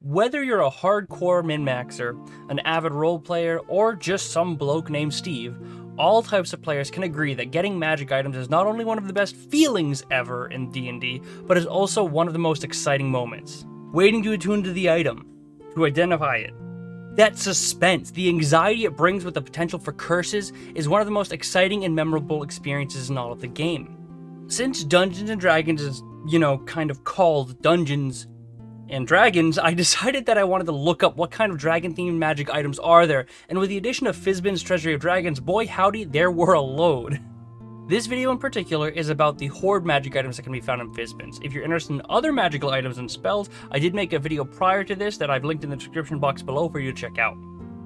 Whether you're a hardcore min-maxer, an avid role player, or just some bloke named Steve, all types of players can agree that getting magic items is not only one of the best feelings ever in D&D, but is also one of the most exciting moments. Waiting to attune to the item, to identify it. That suspense, the anxiety it brings with the potential for curses, is one of the most exciting and memorable experiences in all of the game. Since Dungeons & Dragons is, kind of called Dungeons and Dragons, I decided that I wanted to look up what kind of dragon-themed magic items are there, and with the addition of Fizban's Treasury of Dragons, boy howdy, there were a load. This video in particular is about the hoard magic items that can be found in Fizban's. If you're interested in other magical items and spells, I did make a video prior to this that I've linked in the description box below for you to check out.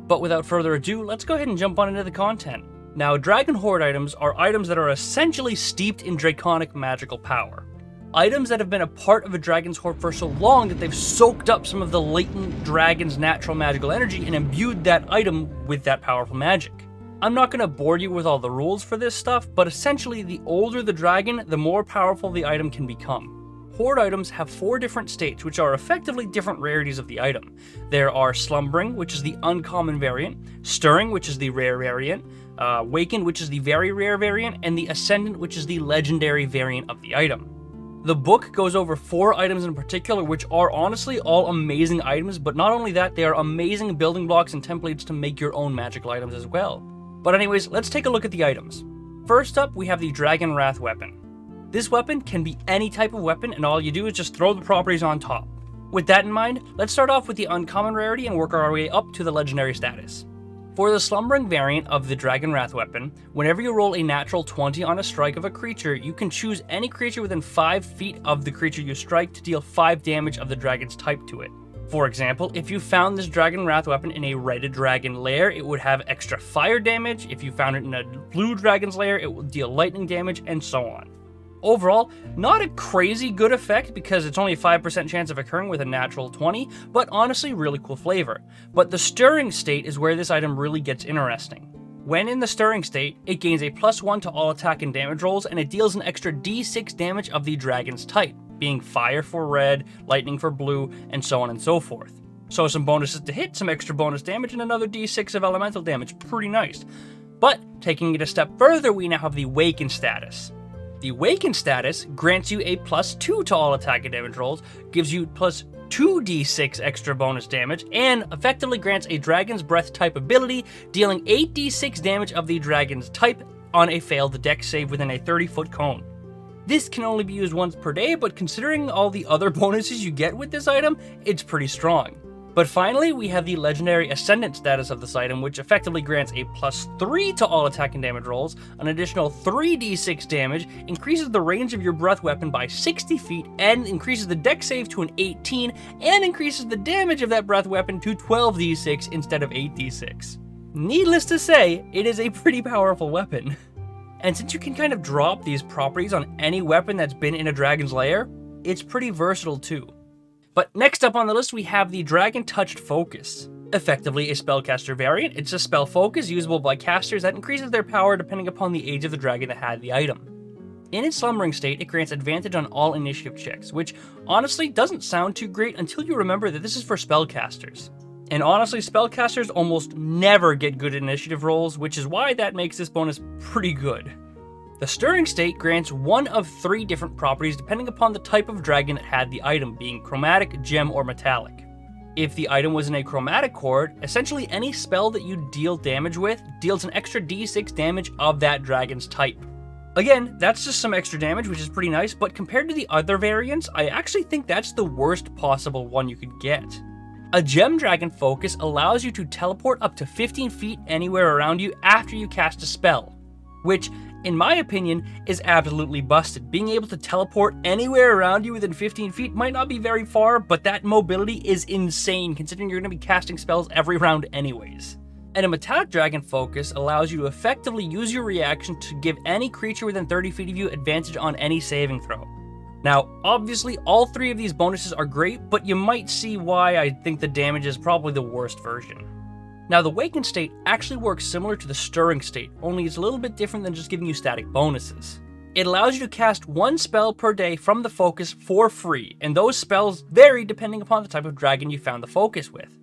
But without further ado, let's go ahead and jump on into the content. Now, dragon hoard items are items that are essentially steeped in draconic magical power. Items that have been a part of a dragon's hoard for so long that they've soaked up some of the latent dragon's natural magical energy and imbued that item with that powerful magic. I'm not going to bore you with all the rules for this stuff, but essentially the older the dragon, the more powerful the item can become. Hoard items have 4 different states, which are effectively different rarities of the item. There are Slumbering, which is the uncommon variant, Stirring, which is the rare variant, Wakened, which is the very rare variant, and the Ascendant, which is the legendary variant of the item. The book goes over 4 items in particular, which are honestly all amazing items, but not only that, they are amazing building blocks and templates to make your own magical items as well. But anyways, let's take a look at the items. First up, we have the Dragon Wrath weapon. This weapon can be any type of weapon, and all you do is just throw the properties on top. With that in mind, let's start off with the uncommon rarity and work our way up to the legendary status. For the Slumbering variant of the Dragon Wrath weapon, whenever you roll a natural 20 on a strike of a creature, you can choose any creature within 5 feet of the creature you strike to deal 5 damage of the dragon's type to it. For example, if you found this Dragon Wrath weapon in a red dragon lair, it would have extra fire damage. If you found it in a blue dragon's lair, it will deal lightning damage, and so on. Overall, not a crazy good effect because it's only a 5% chance of occurring with a natural 20, but honestly really cool flavor. But the Stirring state is where this item really gets interesting. When in the Stirring state, it gains a +1 to all attack and damage rolls, and it deals an extra d6 damage of the dragon's type, being fire for red, lightning for blue, and so on and so forth. So some bonuses to hit, some extra bonus damage, and another d6 of elemental damage. Pretty nice. But taking it a step further, we now have the Waken status. The Waken status grants you a +2 to all attack and damage rolls, gives you +2d6 extra bonus damage, and effectively grants a Dragon's Breath type ability, dealing 8d6 damage of the dragon's type on a failed dex save within a 30-foot cone. This can only be used once per day, but considering all the other bonuses you get with this item, it's pretty strong. But finally, we have the legendary Ascendant status of this item, which effectively grants a +3 to all attack and damage rolls, an additional 3d6 damage, increases the range of your breath weapon by 60 feet, and increases the dex save to an 18, and increases the damage of that breath weapon to 12d6 instead of 8d6. Needless to say, it is a pretty powerful weapon. And since you can kind of drop these properties on any weapon that's been in a dragon's lair, it's pretty versatile too. But next up on the list we have the Dragon Touched Focus. Effectively a spellcaster variant, it's a spell focus usable by casters that increases their power depending upon the age of the dragon that had the item. In its Slumbering state, it grants advantage on all initiative checks, which honestly doesn't sound too great until you remember that this is for spellcasters. And honestly, spellcasters almost never get good initiative rolls, which is why that makes this bonus pretty good. The Stirring state grants one of 3 different properties depending upon the type of dragon that had the item, being chromatic, gem, or metallic. If the item was in a chromatic hoard, essentially any spell that you deal damage with deals an extra d6 damage of that dragon's type. Again, that's just some extra damage, which is pretty nice, but compared to the other variants, I actually think that's the worst possible one you could get. A Gem Dragon Focus allows you to teleport up to 15 feet anywhere around you after you cast a spell, which, in my opinion, is absolutely busted. Being able to teleport anywhere around you within 15 feet might not be very far, but that mobility is insane considering you're going to be casting spells every round anyways. And a Metallic Dragon Focus allows you to effectively use your reaction to give any creature within 30 feet of you advantage on any saving throw. Now, obviously, all 3 of these bonuses are great, but you might see why I think the damage is probably the worst version. Now, the Wakened state actually works similar to the Stirring state, only it's a little bit different than just giving you static bonuses. It allows you to cast one spell per day from the focus for free, and those spells vary depending upon the type of dragon you found the focus with.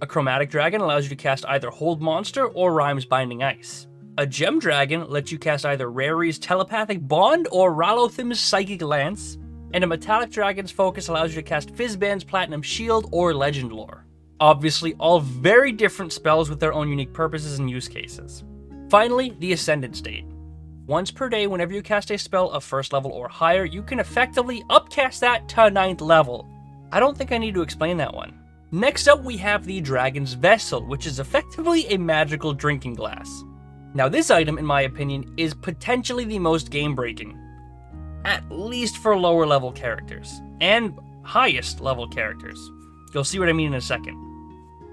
A chromatic dragon allows you to cast either Hold Monster or Rhyme's Binding Ice. A gem dragon lets you cast either Rari's Telepathic Bond or Ralothim's Psychic Lance, and a metallic dragon's focus allows you to cast Fizzban's Platinum Shield or Legend Lore. Obviously, all very different spells with their own unique purposes and use cases. Finally, the Ascendant State. Once per day, whenever you cast a spell of 1st level or higher, you can effectively upcast that to 9th level. I don't think I need to explain that one. Next up, we have the Dragon's Vessel, which is effectively a magical drinking glass. Now this item, in my opinion, is potentially the most game-breaking, at least for lower level characters, and highest level characters. You'll see what I mean in a second.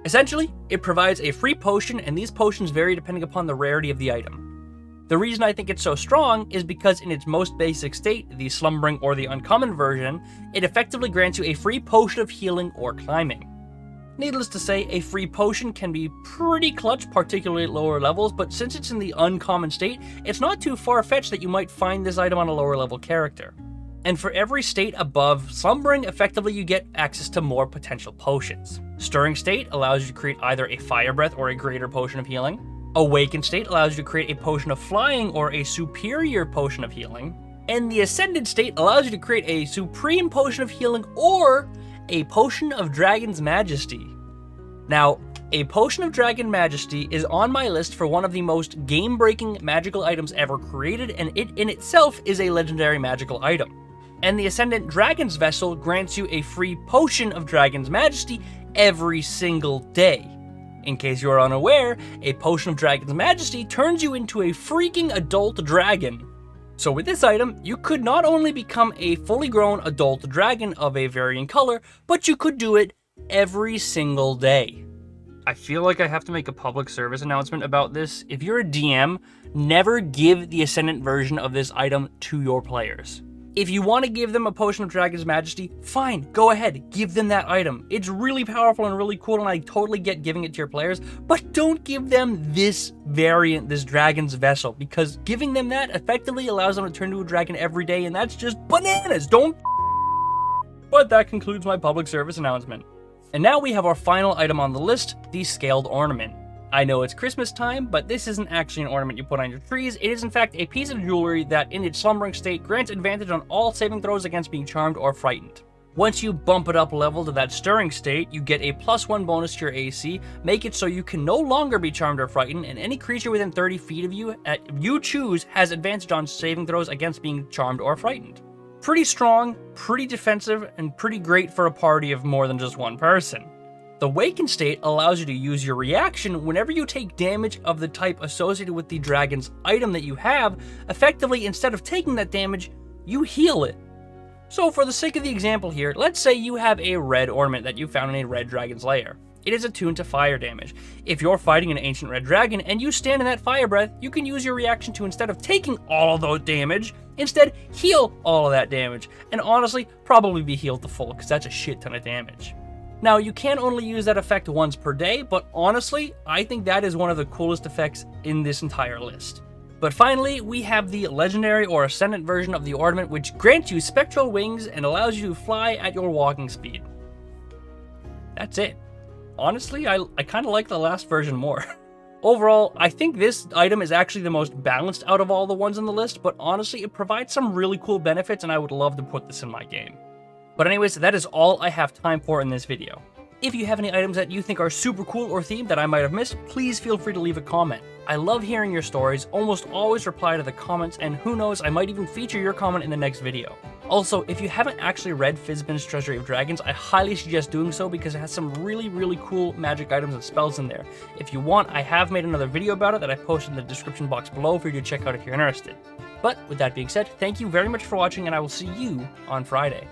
Essentially, it provides a free potion, and these potions vary depending upon the rarity of the item. The reason I think it's so strong is because in its most basic state, the Slumbering or the Uncommon version, it effectively grants you a free potion of healing or climbing. Needless to say, a free potion can be pretty clutch, particularly at lower levels, but since it's in the uncommon state, it's not too far-fetched that you might find this item on a lower level character. And for every state above Slumbering, effectively you get access to more potential potions. Stirring State allows you to create either a Fire Breath or a Greater Potion of Healing. Awakened State allows you to create a Potion of Flying or a Superior Potion of Healing. And the Ascended State allows you to create a Supreme Potion of Healing or a Potion of Dragon's Majesty. Now, a Potion of Dragon Majesty is on my list for one of the most game-breaking magical items ever created, and it in itself is a legendary magical item. And the Ascendant Dragon's Vessel grants you a free Potion of Dragon's Majesty every single day. In case you are unaware, a Potion of Dragon's Majesty turns you into a freaking adult dragon. So with this item, you could not only become a fully grown adult dragon of a varying color, but you could do it every single day. I feel like I have to make a public service announcement about this. If you're a DM, never give the Ascendant version of this item to your players. If you want to give them a Potion of Dragon's Majesty, fine, go ahead, give them that item. It's really powerful and really cool, and I totally get giving it to your players, but don't give them this variant, this Dragon's Vessel, because giving them that effectively allows them to turn into a dragon every day, and that's just bananas, don't. But that concludes my public service announcement. And now we have our final item on the list, the Scaled Ornament. I know it's Christmas time, but this isn't actually an ornament you put on your trees. It is in fact a piece of jewelry that in its slumbering state grants advantage on all saving throws against being charmed or frightened. Once you bump it up level to that stirring state, you get a +1 bonus to your AC, make it so you can no longer be charmed or frightened, and any creature within 30 feet of you you choose has advantage on saving throws against being charmed or frightened. Pretty strong, pretty defensive, and pretty great for a party of more than just one person. The Awakened State allows you to use your reaction whenever you take damage of the type associated with the dragon's item that you have. Effectively, instead of taking that damage, you heal it. So for the sake of the example here, let's say you have a red ornament that you found in a red dragon's lair. It is attuned to fire damage. If you're fighting an ancient red dragon and you stand in that fire breath, you can use your reaction to, instead of taking all of those damage, instead heal all of that damage. And honestly, probably be healed to full, because that's a shit ton of damage. Now, you can only use that effect once per day, but honestly, I think that is one of the coolest effects in this entire list. But finally, we have the legendary or ascendant version of the ornament, which grants you spectral wings and allows you to fly at your walking speed. That's it. Honestly, I kind of like the last version more. Overall, I think this item is actually the most balanced out of all the ones on the list, but honestly, it provides some really cool benefits, and I would love to put this in my game. But anyways, that is all I have time for in this video. If you have any items that you think are super cool or themed that I might have missed, please feel free to leave a comment. I love hearing your stories, almost always reply to the comments, and who knows, I might even feature your comment in the next video. Also, if you haven't actually read Fizzban's Treasury of Dragons, I highly suggest doing so because it has some really cool magic items and spells in there. If you want, I have made another video about it that I posted in the description box below for you to check out if you're interested. But with that being said, thank you very much for watching, and I will see you on Friday.